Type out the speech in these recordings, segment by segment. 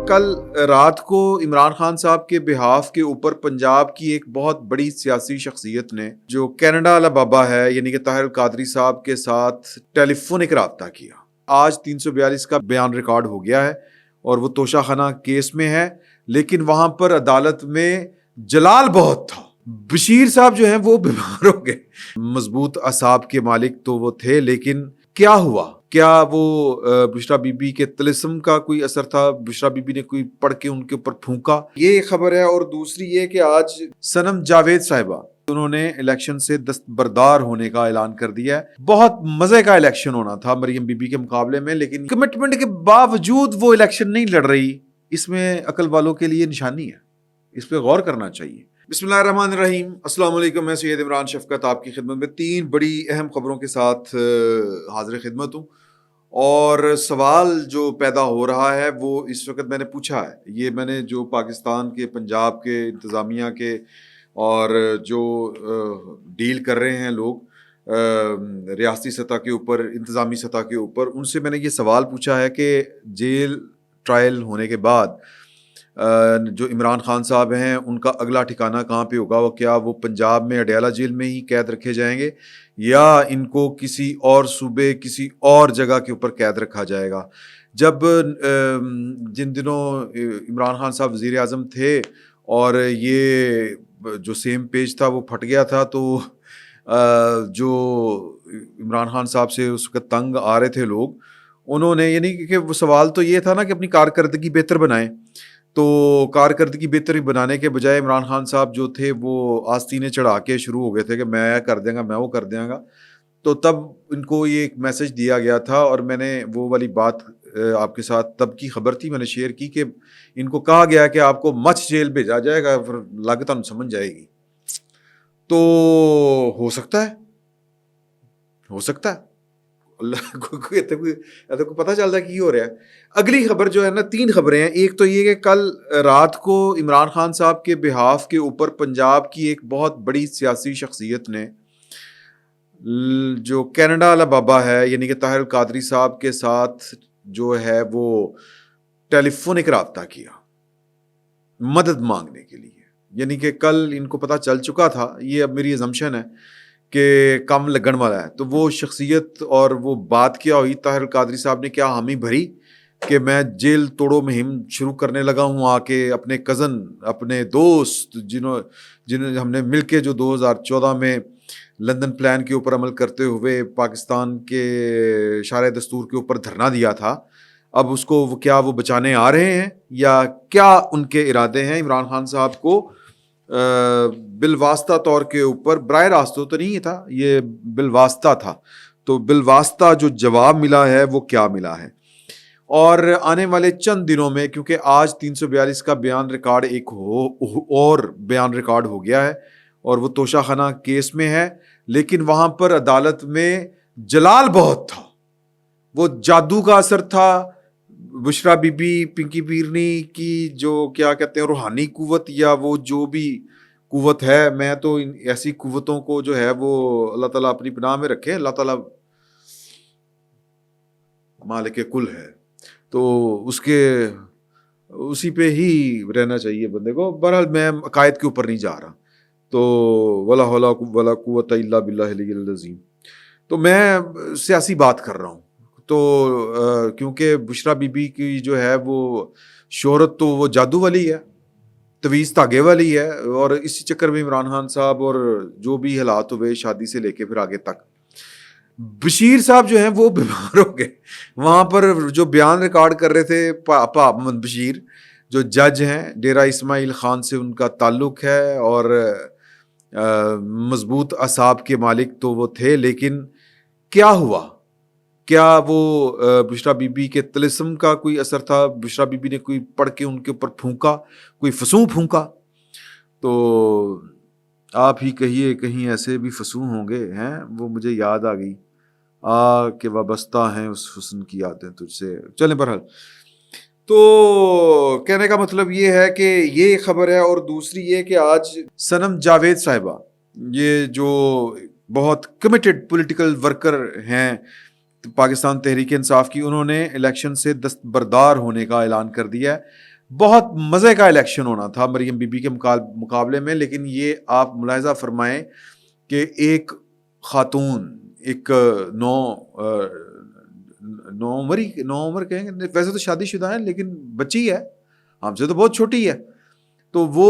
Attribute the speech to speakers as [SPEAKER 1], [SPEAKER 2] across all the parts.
[SPEAKER 1] کل رات کو عمران خان صاحب کے بہاف کے اوپر پنجاب کی ایک بہت بڑی سیاسی شخصیت نے جو کینیڈا والا بابا ہے یعنی کہ طاہر القادری صاحب کے ساتھ ٹیلی فونک رابطہ کیا۔ آج 342 کا بیان ریکارڈ ہو گیا ہے اور وہ توشہ خانہ کیس میں ہے، لیکن وہاں پر عدالت میں جلال بہت تھا۔ بشیر صاحب جو ہیں وہ بیمار ہو گئے۔ مضبوط اعصاب کے مالک تو وہ تھے، لیکن کیا ہوا؟ کیا وہ بشرا بی بی کے طلسم کا کوئی اثر تھا؟ بشرا بی بی نے کوئی پڑھ کے ان کے اوپر پھونکا، یہ خبر ہے۔ اور دوسری یہ کہ آج صنم جاوید صاحبہ انہوں نے الیکشن سے دستبردار ہونے کا اعلان کر دیا ہے۔ بہت مزے کا الیکشن ہونا تھا مریم بی بی کے مقابلے میں، لیکن کمٹمنٹ کے باوجود وہ الیکشن نہیں لڑ رہی۔ اس میں عقل والوں کے لیے نشانی ہے، اس پہ غور کرنا چاہیے۔ بسم اللہ الرحمن الرحیم، السلام علیکم۔ میں سید عمران شفقت آپ کی خدمت میں 3 بڑی اہم خبروں کے ساتھ حاضر خدمت ہوں۔ اور سوال جو پیدا ہو رہا ہے وہ اس وقت میں نے پوچھا ہے، یہ میں نے جو پاکستان کے پنجاب کے انتظامیہ کے اور جو ڈیل کر رہے ہیں لوگ ریاستی سطح کے اوپر، انتظامی سطح کے اوپر، ان سے میں نے یہ سوال پوچھا ہے کہ جیل ٹرائل ہونے کے بعد جو عمران خان صاحب ہیں ان کا اگلا ٹھکانہ کہاں پہ ہوگا؟ وہ کیا وہ پنجاب میں اڈیالہ جیل میں ہی قید رکھے جائیں گے یا ان کو کسی اور صوبے، کسی اور جگہ کے اوپر قید رکھا جائے گا؟ جب جن دنوں عمران خان صاحب وزیر اعظم تھے اور یہ جو سیم پیج تھا وہ پھٹ گیا تھا، تو جو عمران خان صاحب سے اس وقت تنگ آ رہے تھے لوگ، انہوں نے یعنی کہ وہ سوال تو یہ تھا نا کہ اپنی کارکردگی بہتر بنائیں، تو کارکردگی بہتر بنانے کے بجائے عمران خان صاحب جو تھے وہ آستینے چڑھا کے شروع ہو گئے تھے کہ میں کر دیں گا، میں وہ کر دیں گا۔ تو تب ان کو یہ ایک میسج دیا گیا تھا، اور میں نے وہ والی بات آپ کے ساتھ تب کی خبر تھی، میں نے شیئر کی کہ ان کو کہا گیا کہ آپ کو مچھ جیل بھیجا جائے گا، پھر لاگت ان سمجھ جائے گی۔ تو ہو سکتا ہے اللہ کو پتہ چلتا ہے کہ ہو رہا ہے۔ اگلی خبر جو ہے نا، 3 خبریں ہیں۔ ایک تو یہ کہ کل رات کو عمران خان صاحب کے بہاف کے اوپر پنجاب کی ایک بہت بڑی سیاسی شخصیت نے جو کینیڈا والا بابا ہے یعنی کہ طاہر القادری صاحب کے ساتھ جو ہے وہ ٹیلی فونک رابطہ کیا مدد مانگنے کے لیے۔ یعنی کہ کل ان کو پتہ چل چکا تھا، یہ اب میری ازمپشن ہے کہ کم لگن والا ہے، تو وہ شخصیت اور وہ بات کیا ہوئی، طاہر القادری صاحب نے کیا حامی بھری کہ میں جیل توڑو مہم شروع کرنے لگا ہوں، آ کے اپنے کزن، اپنے دوست جنہوں ہم نے مل کے جو 2014 میں لندن پلان کے اوپر عمل کرتے ہوئے پاکستان کے شرح دستور کے اوپر دھرنا دیا تھا، اب اس کو کیا وہ بچانے آ رہے ہیں یا کیا ان کے ارادے ہیں؟ عمران خان صاحب کو بالواسطہ طور کے اوپر، براہ راست تو نہیں تھا، یہ بالواسطہ تھا، تو بالواسطہ جو جواب ملا ہے وہ کیا ملا ہے؟ اور آنے والے چند دنوں میں، کیونکہ آج 342 کا بیان ریکارڈ ایک اور بیان ریکارڈ ہو گیا ہے اور وہ توشہ خانہ کیس میں ہے، لیکن وہاں پر عدالت میں جلال بہت تھا، وہ جادو کا اثر تھا، بشرا بی بی، پنکی پیرنی کی جو کیا کہتے ہیں روحانی قوت، یا وہ جو بھی قوت ہے، میں تو ایسی قوتوں کو جو ہے وہ اللہ تعالیٰ اپنی پناہ میں رکھے، اللہ تعالیٰ مالک کل ہے، تو اسی پہ ہی رہنا چاہیے بندے کو۔ بہرحال میں عقائد کے اوپر نہیں جا رہا، تو ولا حول ولا قوت الا باللہ العلی العظیم، تو میں سیاسی بات کر رہا ہوں۔ تو کیونکہ بشرا بی بی کی جو ہے وہ شہرت تو وہ جادو والی ہے، تویز دھاگے والی ہے، اور اسی چکر میں عمران خان صاحب اور جو بھی حالات ہوئے شادی سے لے کے پھر آگے تک، بشیر صاحب جو ہیں وہ بیمار ہو گئے۔ وہاں پر جو بیان ریکارڈ کر رہے تھے پاپا محمد بشیر، جو جج ہیں، ڈیرہ اسماعیل خان سے ان کا تعلق ہے اور مضبوط اعصاب کے مالک تو وہ تھے، لیکن کیا ہوا؟ کیا وہ بشرا بی بی کے طلسم کا کوئی اثر تھا؟ بشرا بی بی نے کوئی پڑھ کے ان کے اوپر پھونکا، کوئی فسوں پھونکا؟ تو آپ ہی کہیے، کہیں ایسے بھی فسوں ہوں گے ہیں؟ وہ مجھے یاد آ گئی، کہ وابستہ ہیں اس حسن کی یادیں تجھ سے۔ چلیں بہرحال، تو کہنے کا مطلب یہ ہے کہ یہ خبر ہے۔ اور دوسری یہ کہ آج صنم جاوید صاحبہ، یہ جو بہت کمیٹڈ پولیٹیکل ورکر ہیں پاکستان تحریک انصاف کی، انہوں نے الیکشن سے دستبردار ہونے کا اعلان کر دیا ہے۔ بہت مزے کا الیکشن ہونا تھا مریم بی بی کے مقابلے میں، لیکن یہ آپ ملاحظہ فرمائیں کہ ایک خاتون، ایک نو عمر کہیں گے، ویسے تو شادی شدہ ہیں لیکن بچی ہے، ہم سے تو بہت چھوٹی ہے، تو وہ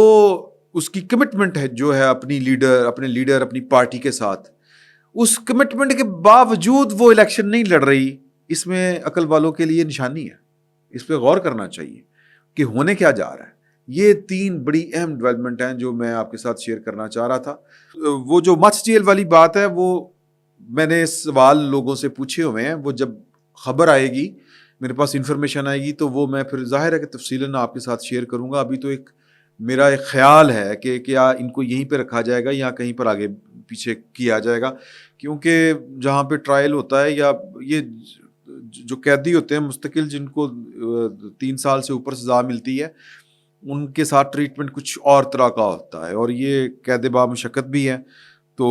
[SPEAKER 1] اس کی کمٹمنٹ ہے جو ہے اپنے لیڈر اپنی پارٹی کے ساتھ، اس کمٹمنٹ کے باوجود وہ الیکشن نہیں لڑ رہی، اس میں عقل والوں کے لیے نشانی ہے، اس پہ غور کرنا چاہیے کہ ہونے کیا جا رہا ہے۔ یہ 3 بڑی اہم ڈیولپمنٹ ہیں جو میں آپ کے ساتھ شیئر کرنا چاہ رہا تھا۔ وہ جو مچھ جیل والی بات ہے، وہ میں نے سوال لوگوں سے پوچھے ہوئے ہیں، وہ جب خبر آئے گی، میرے پاس انفارمیشن آئے گی، تو وہ میں پھر ظاہر ہے کہ تفصیلاً آپ کے ساتھ شیئر کروں گا۔ ابھی تو میرا ایک خیال ہے کہ کیا ان کو یہیں پہ رکھا جائے گا یا کہیں پر آگے پیچھے کیا جائے گا، کیونکہ جہاں پہ ٹرائل ہوتا ہے یا یہ جو قیدی ہوتے ہیں مستقل، جن کو 3 سال سے اوپر سزا ملتی ہے، ان کے ساتھ ٹریٹمنٹ کچھ اور طرح کا ہوتا ہے، اور یہ قید با مشقت بھی ہے۔ تو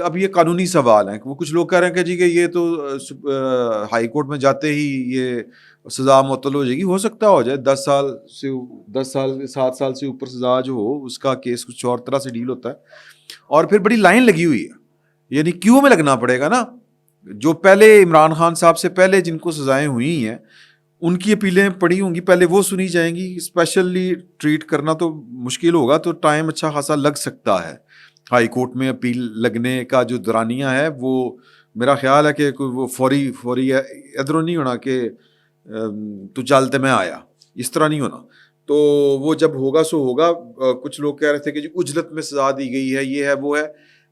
[SPEAKER 1] اب یہ قانونی سوال ہے کہ وہ کچھ لوگ کہہ رہے ہیں کہ جی کہ یہ تو ہائی کورٹ میں جاتے ہی یہ سزا معطل ہو جائے گی، ہو سکتا ہو جائے، 10 سال 7 سال سے اوپر سزا جو ہو، اس کا کیس کچھ اور طرح سے ڈیل ہوتا ہے، اور پھر بڑی لائن لگی ہوئی ہے، یعنی کیوں میں لگنا پڑے گا نا۔ جو پہلے عمران خان صاحب سے پہلے جن کو سزائیں ہوئی ہیں، ان کی اپیلیں پڑی ہوں گی، پہلے وہ سنی جائیں گی، اسپیشلی ٹریٹ کرنا تو مشکل ہوگا، تو ٹائم اچھا خاصا لگ سکتا ہے۔ ہائی کورٹ میں اپیل لگنے کا جو دورانیہ ہے، وہ میرا خیال ہے کہ وہ فوری ادھروں نہیں ہونا کہ تو چلتے میں آیا، اس طرح نہیں ہونا، تو وہ جب ہوگا سو ہوگا۔ کچھ لوگ کہہ رہے تھے کہ جی اجلت میں سزا دی گئی ہے، یہ ہے وہ ہے،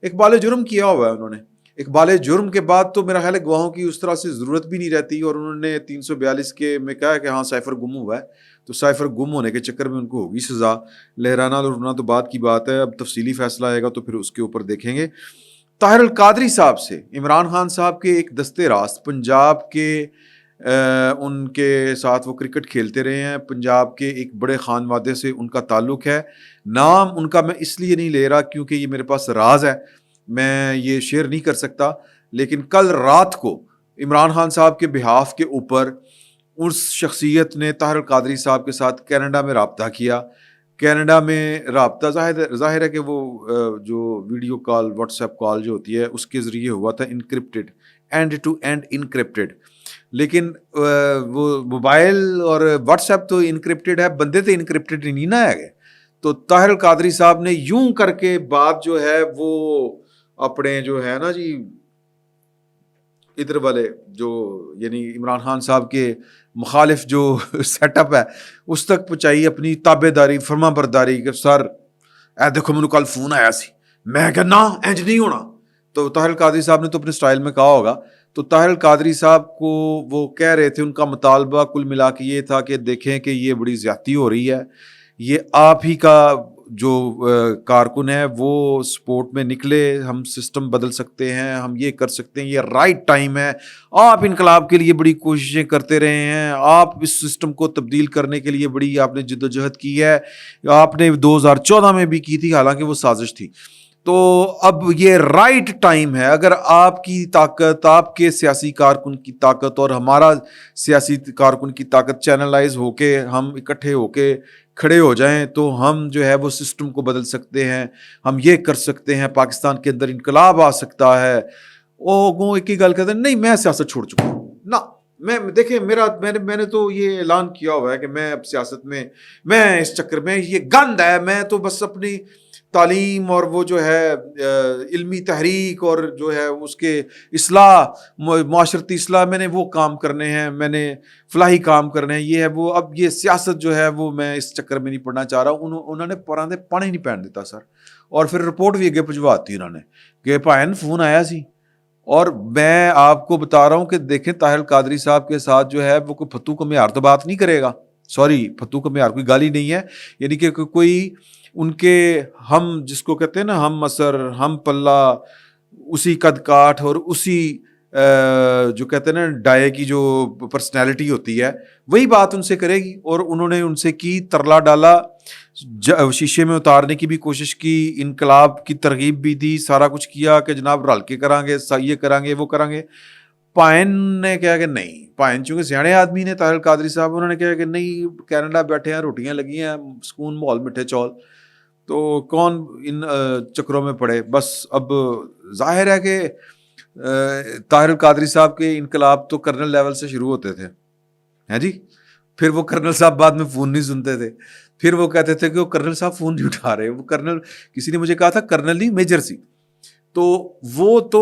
[SPEAKER 1] اقبال جرم کیا ہوا ہے انہوں نے، اقبال جرم کے بعد تو میرا خیال ہے گواہوں کی اس طرح سے ضرورت بھی نہیں رہتی، اور انہوں نے 342 کے میں کہا کہ ہاں سائفر گم ہوا ہے، تو سائفر گم ہونے کے چکر میں ان کو ہوگی سزا۔ لہرانا لڑنا تو بات کی بات ہے، اب تفصیلی فیصلہ آئے گا تو پھر اس کے اوپر دیکھیں گے۔ طاہر القادری صاحب سے عمران خان صاحب کے ایک دستے راست، پنجاب کے ان کے ساتھ وہ کرکٹ کھیلتے رہے ہیں، پنجاب کے ایک بڑے خان وادے سے ان کا تعلق ہے، نام ان کا میں اس لیے نہیں لے رہا کیونکہ یہ میرے پاس راز ہے، میں یہ شیئر نہیں کر سکتا، لیکن کل رات کو عمران خان صاحب کے بہاف کے اوپر اس شخصیت نے طاہر القادری صاحب کے ساتھ کینیڈا میں رابطہ کیا۔ کینیڈا میں رابطہ ظاہر ہے کہ وہ جو video call, WhatsApp call جو ہوتی ہے اس کے ذریعے ہوا تھا، encrypted, end to end encrypted, لیکن وہ موبائل اور واٹس ایپ تو انکرپٹڈ ہے، بندے تو انکرپٹڈ نہیں نہ ہے۔ تو طاہر القادری صاحب نے یوں کر کے بات جو ہے وہ اپنے جو ہے نا جی ادھر والے جو یعنی عمران خان صاحب کے مخالف جو سیٹ اپ ہے اس تک پہنچائی، اپنی تابع داری، فرما برداری، کہ سر اے دیکھو مینوں کل فون آیا سی، میں کہ نا انج نہیں ہونا، تو طاہر القادری صاحب نے تو اپنے سٹائل میں کہا ہوگا، تو طاہر القادری صاحب کو وہ کہہ رہے تھے، ان کا مطالبہ کل ملا کے یہ تھا کہ دیکھیں کہ یہ بڑی زیادتی ہو رہی ہے، یہ آپ ہی کا جو کارکن ہے وہ سپورٹ میں نکلے، ہم سسٹم بدل سکتے ہیں، ہم یہ کر سکتے ہیں، یہ رائٹ ٹائم ہے، آپ انقلاب کے لیے بڑی کوششیں کرتے رہے ہیں، آپ اس سسٹم کو تبدیل کرنے کے لیے بڑی آپ نے جد و جہد کی ہے، آپ نے 2014 میں بھی کی تھی، حالانکہ وہ سازش تھی، تو اب یہ رائٹ ٹائم ہے۔ اگر آپ کی طاقت، آپ کے سیاسی کارکن کی طاقت اور ہمارا سیاسی کارکن کی طاقت چینلائز ہو کے ہم اکٹھے ہو کے کھڑے ہو جائیں تو ہم جو ہے وہ سسٹم کو بدل سکتے ہیں، ہم یہ کر سکتے ہیں، پاکستان کے اندر انقلاب آ سکتا ہے۔ وہ ایک ہی گل کہتے ہیں، نہیں میں سیاست چھوڑ چکا ہوں، نہ میں دیکھیں میں نے تو یہ اعلان کیا ہوا ہے کہ میں اب سیاست میں اس چکر میں یہ گند ہے، میں تو بس اپنی تعلیم اور وہ جو ہے علمی تحریک اور جو ہے اس کے اصلاح، معاشرتی اصلاح، میں نے وہ کام کرنے ہیں، میں نے فلاحی کام کرنے ہیں، یہ ہے وہ، اب یہ سیاست جو ہے وہ میں اس چکر میں نہیں پڑنا چاہ رہا ہوں۔ انہوں نے پرانے پانی نہیں پہن دیتا سر، اور پھر رپورٹ بھی اگے بھجواتی انہوں نے کہ پائن فون آیا سی، اور میں آپ کو بتا رہا ہوں کہ دیکھیں طاہر القادری صاحب کے ساتھ جو ہے وہ کوئی فتو کا معیار تو بات نہیں کرے گا، سوری فتو کا معیار کوئی گالی نہیں ہے، یعنی کہ کوئی ان کے ہم جس کو کہتے ہیں نا ہم اثر، ہم پلہ، اسی قد کاٹ اور اسی جو کہتے ہیں نا ڈائے کی جو پرسنالٹی ہوتی ہے وہی بات ان سے کرے گی، اور انہوں نے ان سے کی، ترلا ڈالا، شیشے میں اتارنے کی بھی کوشش کی، انقلاب کی ترغیب بھی دی، سارا کچھ کیا کہ جناب رل کے کریں گے، یہ کریں گے، وہ کریں گے، پائن نے کہا کہ نہیں، پائن چونکہ سیانے آدمی نے، طاہر القادری صاحب، انہوں نے کہا کہ نہیں، کینیڈا بیٹھے ہیں، روٹیاں لگی ہیں، سکون ماحول، میٹھے چول، تو کون ان چکروں میں پڑے. بس اب ظاہر ہے کہ طاہر القادری صاحب کے انقلاب تو کرنل لیول سے شروع ہوتے تھے، ہیں جی. پھر وہ کرنل صاحب بعد میں فون نہیں سنتے تھے، پھر وہ کہتے تھے کہ وہ کرنل صاحب فون نہیں اٹھا رہے. وہ کرنل، کسی نے مجھے کہا تھا کرنل نہیں میجر سی، تو وہ تو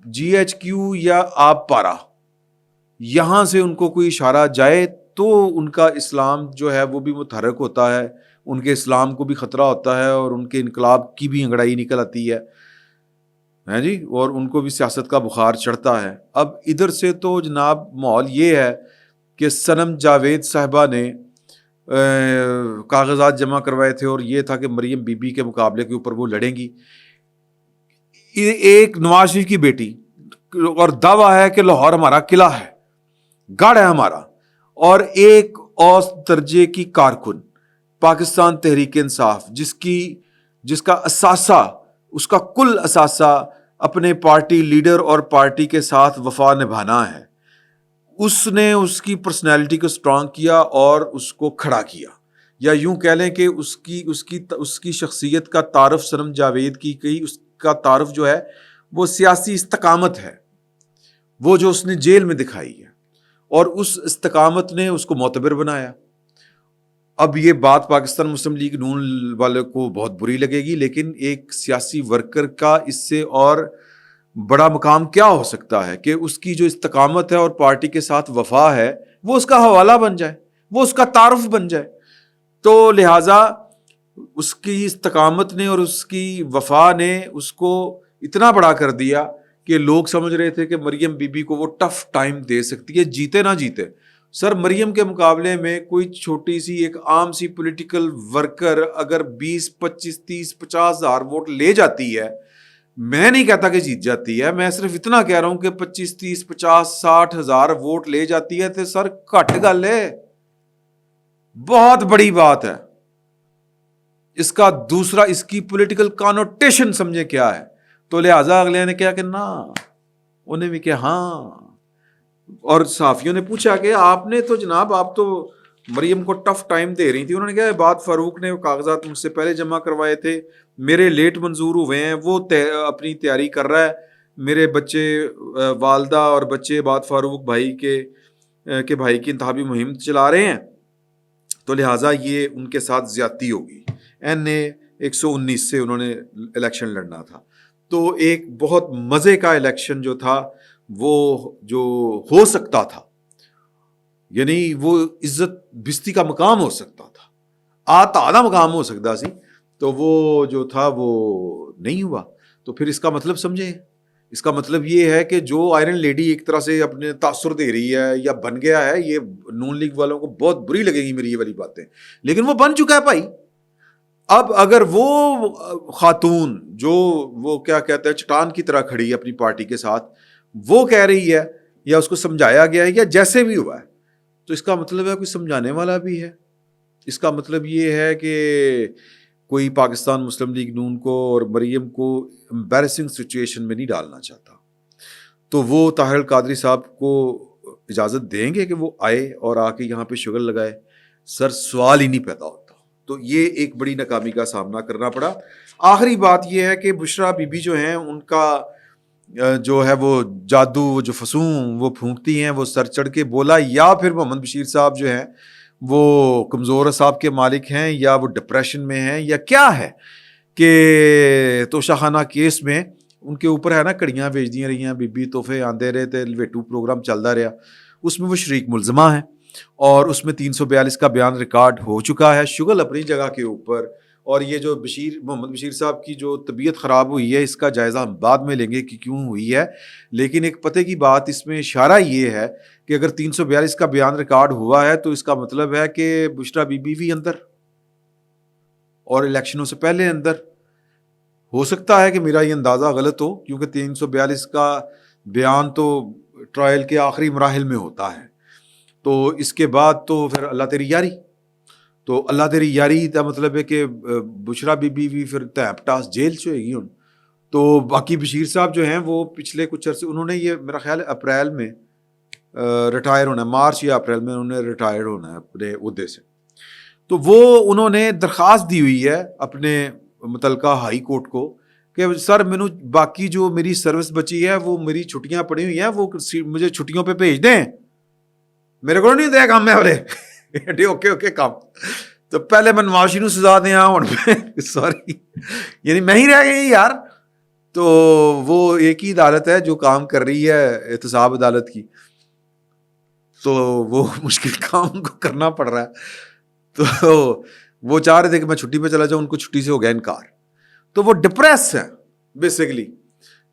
[SPEAKER 1] جی ایچ کیو یا آپ پارا، یہاں سے ان کو کوئی اشارہ جائے تو ان کا اسلام جو ہے وہ بھی متحرک ہوتا ہے، ان کے اسلام کو بھی خطرہ ہوتا ہے، اور ان کے انقلاب کی بھی انگڑائی نکل آتی ہے جی، اور ان کو بھی سیاست کا بخار چڑھتا ہے. اب ادھر سے تو جناب ماحول یہ ہے کہ صنم جاوید صاحبہ نے کاغذات جمع کروائے تھے، اور یہ تھا کہ مریم بی بی کے مقابلے کے اوپر وہ لڑیں گی. ایک نواز شریف کی بیٹی، اور دعویٰ ہے کہ لاہور ہمارا قلعہ ہے، گڑھ ہے ہمارا، اور ایک اوسط درجے کی کارکن پاکستان تحریک انصاف، جس کا اثاثہ، اس کا کل اثاثہ اپنے پارٹی لیڈر اور پارٹی کے ساتھ وفا نبھانا ہے، اس نے اس کی پرسنالٹی کو سٹرانگ کیا اور اس کو کھڑا کیا. یا یوں کہہ لیں کہ اس کی شخصیت کا تعارف صنم جاوید کی کئی، اس کا تعارف جو ہے وہ سیاسی استقامت ہے، وہ جو اس نے جیل میں دکھائی ہے، اور اس استقامت نے اس کو معتبر بنایا. اب یہ بات پاکستان مسلم لیگ نون والے کو بہت بری لگے گی، لیکن ایک سیاسی ورکر کا اس سے اور بڑا مقام کیا ہو سکتا ہے کہ اس کی جو استقامت ہے اور پارٹی کے ساتھ وفا ہے وہ اس کا حوالہ بن جائے، وہ اس کا تعارف بن جائے. تو لہٰذا اس کی استقامت نے اور اس کی وفا نے اس کو اتنا بڑا کر دیا کہ لوگ سمجھ رہے تھے کہ مریم بی بی کو وہ ٹف ٹائم دے سکتی ہے، جیتے نہ جیتے. سر، مریم کے مقابلے میں کوئی چھوٹی سی ایک عام سی پولیٹیکل ورکر اگر 20 25 30 50 ہزار ووٹ لے جاتی ہے، میں نہیں کہتا کہ جیت جاتی ہے، میں صرف اتنا کہہ رہا ہوں کہ 25 30 50 60 ہزار ووٹ لے جاتی ہے تو سر گھٹ گل ہے، بہت بڑی بات ہے. اس کا دوسرا، اس کی پولیٹیکل کانوٹیشن سمجھے کیا ہے. تو لہٰذا اگلے نے کہا کہ نا، انہیں بھی کہ ہاں. اور صحافیوں نے پوچھا کہ آپ نے تو جناب، آپ تو مریم کو ٹف ٹائم دے رہی تھی. انہوں نے کہا بات فاروق نے کاغذات مجھ سے پہلے جمع کروائے تھے، میرے لیٹ منظور ہوئے ہیں، وہ اپنی تیاری کر رہا ہے، میرے بچے، والدہ اور بچے بات فاروق بھائی کے بھائی کی انتخابی مہم چلا رہے ہیں، تو لہٰذا یہ ان کے ساتھ زیادتی ہوگی. NA 119 سے انہوں نے الیکشن لڑنا تھا. تو ایک بہت مزے کا الیکشن جو تھا، وہ جو ہو سکتا تھا، یعنی وہ عزت بستی کا مقام ہو سکتا تھا، اعلیٰ مقام ہو سکتا سی، تو وہ جو تھا وہ نہیں ہوا. تو پھر اس کا مطلب سمجھے، اس کا مطلب یہ ہے کہ جو آئرن لیڈی ایک طرح سے اپنے تاثر دے رہی ہے یا بن گیا ہے، یہ نون لیگ والوں کو بہت بری لگے گی میری یہ والی باتیں، لیکن وہ بن چکا ہے بھائی. اب اگر وہ خاتون جو وہ کیا کہتے ہیں چٹان کی طرح کھڑی ہے اپنی پارٹی کے ساتھ، وہ کہہ رہی ہے یا اس کو سمجھایا گیا ہے یا جیسے بھی ہوا ہے، تو اس کا مطلب ہے کوئی سمجھانے والا بھی ہے. اس کا مطلب یہ ہے کہ کوئی پاکستان مسلم لیگ نون کو اور مریم کو امبیرسنگ سچویشن میں نہیں ڈالنا چاہتا. تو وہ طاہر القادری صاحب کو اجازت دیں گے کہ وہ آئے اور آ کے یہاں پہ شگل لگائے؟ سر، سوال ہی نہیں پیدا ہوتا. تو یہ ایک بڑی ناکامی کا سامنا کرنا پڑا. آخری بات یہ ہے کہ بشرا بی بی جو ہیں، ان کا جو ہے وہ جادو، جو فسوں وہ پھونکتی ہیں، وہ سر چڑھ کے بولا، یا پھر محمد بشیر صاحب جو ہیں وہ کمزور اعصاب کے مالک ہیں، یا وہ ڈپریشن میں ہیں، یا کیا ہے کہ توشہ خانہ کیس میں ان کے اوپر ہے نا کڑیاں بھیج دی رہی ہیں، بی بی تحفے آندے رہے تھے، ویٹو پروگرام چلتا رہا، اس میں وہ شریک ملزمہ ہیں، اور اس میں 342 کا بیان ریکارڈ ہو چکا ہے. شغل اپنی جگہ کے اوپر، اور یہ جو محمد بشیر صاحب کی جو طبیعت خراب ہوئی ہے، اس کا جائزہ ہم بعد میں لیں گے کہ کیوں ہوئی ہے. لیکن ایک پتے کی بات اس میں اشارہ یہ ہے کہ اگر 342 کا بیان ریکارڈ ہوا ہے تو اس کا مطلب ہے کہ بشرا بی بی بھی اندر، اور الیکشنوں سے پہلے اندر. ہو سکتا ہے کہ میرا یہ اندازہ غلط ہو، کیونکہ 342 کا بیان تو ٹرائل کے آخری مراحل میں ہوتا ہے، تو اس کے بعد تو پھر اللہ تیری یاری. تو اللہ تیری یاری کا مطلب ہے کہ بشرا بی بی بھی پھر ٹاس جیل چ ہوئے گی ہوں. تو باقی بشیر صاحب جو ہیں وہ پچھلے کچھ عرصے انہوں نے یہ میرا خیال ہے اپریل میں ریٹائر ہونا ہے، مارچ یا اپریل میں انہوں نے ریٹائر ہونا ہے اپنے عہدے سے. تو وہ انہوں نے درخواست دی ہوئی ہے اپنے متعلقہ ہائی کورٹ کو کہ سر مینو باقی جو میری سروس بچی ہے وہ میری چھٹیاں پڑی ہوئی ہیں وہ مجھے چھٹیوں پہ بھیج دیں، میرے کو نہیں دیا کام میں بولے اوکے اوکے کام. تو پہلے میں نواز شریف سزا دیا ہوں سوری یعنی میں ہی رہ گئی یار. تو وہ ایک ہی عدالت ہے جو کام کر رہی ہے احتساب عدالت کی، تو وہ مشکل کام کو کرنا پڑ رہا ہے. تو وہ چاہ رہے تھے کہ میں چھٹی پہ چلا جاؤں، ان کو چھٹی سے ہو گیا انکار. تو وہ ڈپریس ہے بیسیکلی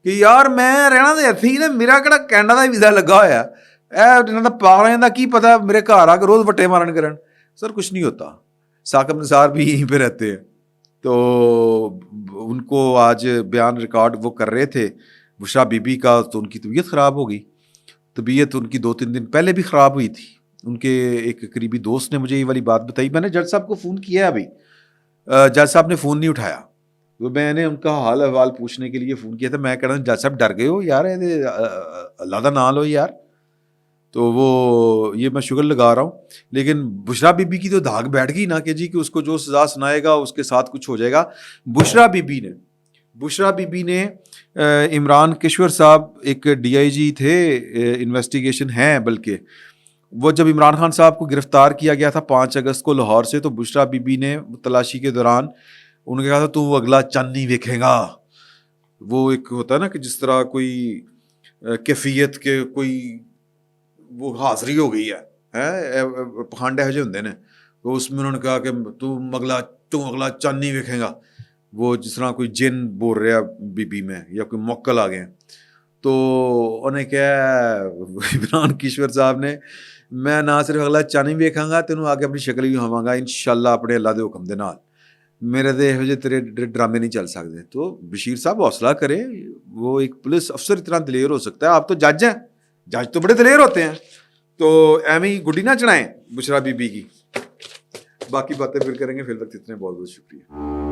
[SPEAKER 1] کہ یار میں رہنا تو اتنے ہی نا، میرا کہڑا کینیڈا کا ویزا لگا ہوا ہے، پاگلوں کا کی پتا میرے گھر آ کے روز وٹے مارن کرن. سر کچھ نہیں ہوتا، ثاقب نثار بھی یہیں پہ رہتے ہیں. تو ان کو آج بیان ریکارڈ وہ کر رہے تھے بشرا بی بی کا، تو ان کی طبیعت خراب ہو گئی. طبیعت ان کی 2-3 دن پہلے بھی خراب ہوئی تھی. ان کے ایک قریبی دوست نے مجھے یہ والی بات بتائی. میں نے جج صاحب کو فون کیا ہے ابھی، جج صاحب نے فون نہیں اٹھایا. تو میں نے ان کا حال احوال پوچھنے کے لیے فون کیا تھا. میں کہہ رہا ہوں جج صاحب ڈر گئے ہو یار، اللہ کا نام لو یار. تو وہ یہ میں شگر لگا رہا ہوں. لیکن بشرا بی بی کی تو دھاگ بیٹھ گئی نا کہ جی کہ اس کو جو سزا سنائے گا اس کے ساتھ کچھ ہو جائے گا. بشرا بی بی نے عمران کشور صاحب ایک ڈی آئی جی تھے، انویسٹیگیشن ہیں بلکہ، وہ جب عمران خان صاحب کو گرفتار کیا گیا تھا 5 اگست کو لاہور سے، تو بشرا بی بی نے تلاشی کے دوران انہوں نے کہا تھا تو وہ اگلا چند نہیں دیکھے گا. وہ ایک ہوتا ہے نا کہ جس طرح کوئی کیفیت کے کوئی وہ حاضری ہو گئی ہے پخانڈ ہو جے نے، تو اس میں انہوں نے کہا کہ تو اگلا چند نہیں دیکھے گا. وہ جس طرح کوئی جن بول رہا بی بی میں یا کوئی موکل آ گئے. تو انہیں کہا عمران کشور صاحب نے، میں نہ صرف اگلا چند نہیں ویکھاں گا، تینوں آگے اپنی شکل بھی ہواں گا انشاءاللہ اپنے اللہ دے حکم دے نال. میرے دے یہ تیرے ڈرامے نہیں چل سکتے. تو بشیر صاحب حوصلہ کرے، وہ ایک پولیس افسر اتنا دلیر ہو سکتا ہے. آپ تو جج ہیں، جج تو بڑے دلیر ہوتے ہیں. تو ایویں ہی گڈی نہ چڑھائیں بشرا بی بی کی. باقی باتیں پھر کریں گے، فی الوقت اتنے بہت بہت شکریہ.